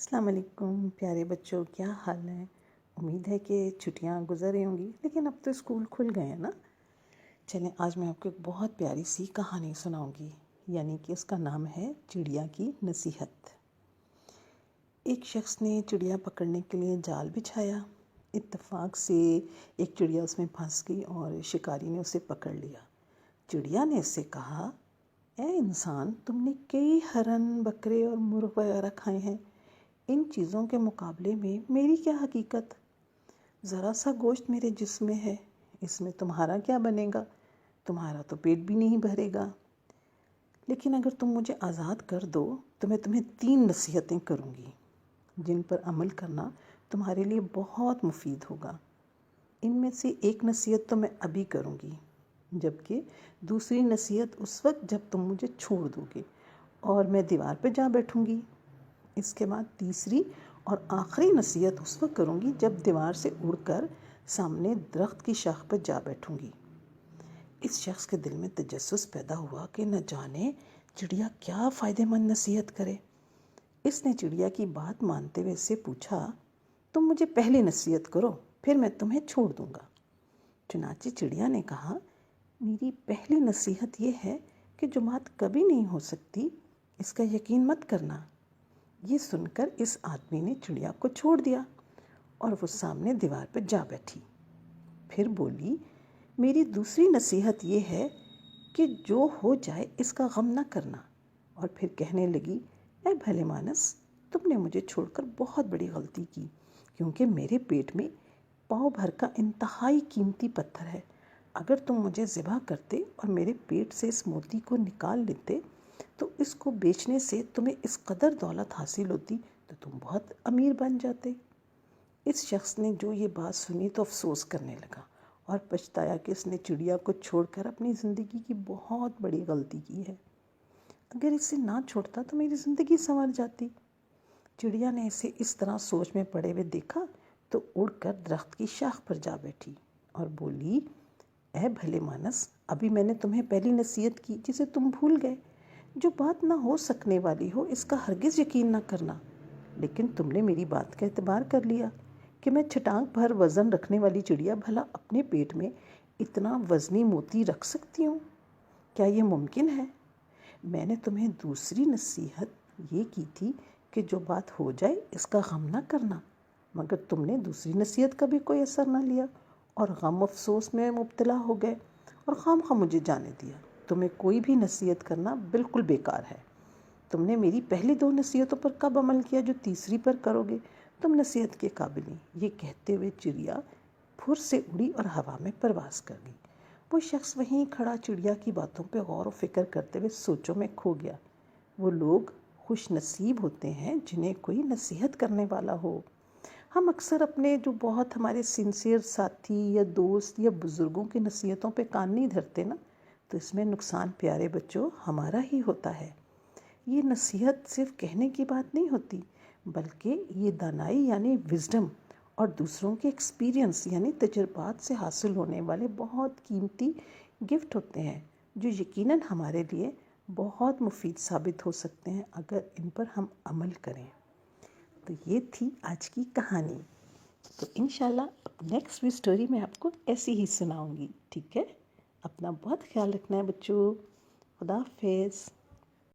السلام علیکم پیارے بچوں، کیا حال ہے؟ امید ہے کہ چھٹیاں گزر رہی ہوں گی، لیکن اب تو اسکول کھل گئے ہیں نا۔ چلیں آج میں آپ کو ایک بہت پیاری سی کہانی سناؤں گی، یعنی کہ اس کا نام ہے چڑیا کی نصیحت۔ ایک شخص نے چڑیا پکڑنے کے لیے جال بچھایا۔ اتفاق سے ایک چڑیا اس میں پھنس گئی اور شکاری نے اسے پکڑ لیا۔ چڑیا نے اس سے کہا، اے انسان، تم نے کئی ہرن، بکرے اور مرغ وغیرہ کھائے ہیں، ان چیزوں کے مقابلے میں میری کیا حقیقت؟ ذرا سا گوشت میرے جسم میں ہے، اس میں تمہارا کیا بنے گا؟ تمہارا تو پیٹ بھی نہیں بھرے گا۔ لیکن اگر تم مجھے آزاد کر دو تو میں تمہیں 3 نصیحتیں کروں گی، جن پر عمل کرنا تمہارے لیے بہت مفید ہوگا۔ ان میں سے ایک نصیحت تو میں ابھی کروں گی، جبکہ دوسری نصیحت اس وقت جب تم مجھے چھوڑ دو گے اور میں دیوار پہ جا بیٹھوں گی۔ اس کے بعد تیسری اور آخری نصیحت اس وقت کروں گی جب دیوار سے اڑ کر سامنے درخت کی شاخ پر جا بیٹھوں گی۔ اس شخص کے دل میں تجسس پیدا ہوا کہ نہ جانے چڑیا کیا فائدہ مند نصیحت کرے۔ اس نے چڑیا کی بات مانتے ہوئے اس سے پوچھا، تم مجھے پہلی نصیحت کرو، پھر میں تمہیں چھوڑ دوں گا۔ چنانچہ چڑیا نے کہا، میری پہلی نصیحت یہ ہے کہ جو بات کبھی نہیں ہو سکتی اس کا یقین مت کرنا۔ یہ سن کر اس آدمی نے چڑیا کو چھوڑ دیا اور وہ سامنے دیوار پر جا بیٹھی۔ پھر بولی، میری دوسری نصیحت یہ ہے کہ جو ہو جائے اس کا غم نہ کرنا۔ اور پھر کہنے لگی، اے بھلے مانس، تم نے مجھے چھوڑ کر بہت بڑی غلطی کی، کیونکہ میرے پیٹ میں پاؤ بھر کا انتہائی قیمتی پتھر ہے۔ اگر تم مجھے ذبح کرتے اور میرے پیٹ سے اس موتی کو نکال لیتے تو اس کو بیچنے سے تمہیں اس قدر دولت حاصل ہوتی تو تم بہت امیر بن جاتے۔ اس شخص نے جو یہ بات سنی تو افسوس کرنے لگا اور پچھتایا کہ اس نے چڑیا کو چھوڑ کر اپنی زندگی کی بہت بڑی غلطی کی ہے۔ اگر اسے نہ چھوڑتا تو میری زندگی سنور جاتی۔ چڑیا نے اسے اس طرح سوچ میں پڑے ہوئے دیکھا تو اڑ کر درخت کی شاخ پر جا بیٹھی اور بولی، اے بھلے مانس، ابھی میں نے تمہیں پہلی نصیحت کی جسے تم بھول گئے۔ جو بات نہ ہو سکنے والی ہو اس کا ہرگز یقین نہ کرنا۔ لیکن تم نے میری بات کا اعتبار کر لیا کہ میں چھٹانک بھر وزن رکھنے والی چڑیا بھلا اپنے پیٹ میں اتنا وزنی موتی رکھ سکتی ہوں؟ کیا یہ ممکن ہے؟ میں نے تمہیں دوسری نصیحت یہ کی تھی کہ جو بات ہو جائے اس کا غم نہ کرنا، مگر تم نے دوسری نصیحت کا بھی کوئی اثر نہ لیا اور غم افسوس میں مبتلا ہو گئے اور خواہ مجھے جانے دیا۔ تمہیں کوئی بھی نصیحت کرنا بالکل بیکار ہے۔ تم نے میری پہلی 2 نصیحتوں پر کب عمل کیا جو تیسری پر کرو گے؟ تم نصیحت کے قابل نہیں۔ یہ کہتے ہوئے چڑیا پھر سے اڑی اور ہوا میں پرواز کر گئی۔ وہ شخص وہیں کھڑا چڑیا کی باتوں پہ غور و فکر کرتے ہوئے سوچوں میں کھو گیا۔ وہ لوگ خوش نصیب ہوتے ہیں جنہیں کوئی نصیحت کرنے والا ہو۔ ہم اکثر اپنے جو بہت ہمارے سنسیئر ساتھی یا دوست یا بزرگوں کی نصیحتوں پہ کان نہیں دھرتے نا، تو اس میں نقصان پیارے بچوں ہمارا ہی ہوتا ہے۔ یہ نصیحت صرف کہنے کی بات نہیں ہوتی، بلکہ یہ دانائی یعنی وزڈم اور دوسروں کے ایکسپیرینس یعنی تجربات سے حاصل ہونے والے بہت قیمتی گفٹ ہوتے ہیں، جو یقیناً ہمارے لیے بہت مفید ثابت ہو سکتے ہیں اگر ان پر ہم عمل کریں۔ تو یہ تھی آج کی کہانی۔ تو انشاءاللہ نیکسٹ بھی سٹوری میں آپ کو ایسی ہی سناؤں گی، ٹھیک ہے؟ اپنا بہت خیال رکھنا ہے بچوں۔ خدا حافظ۔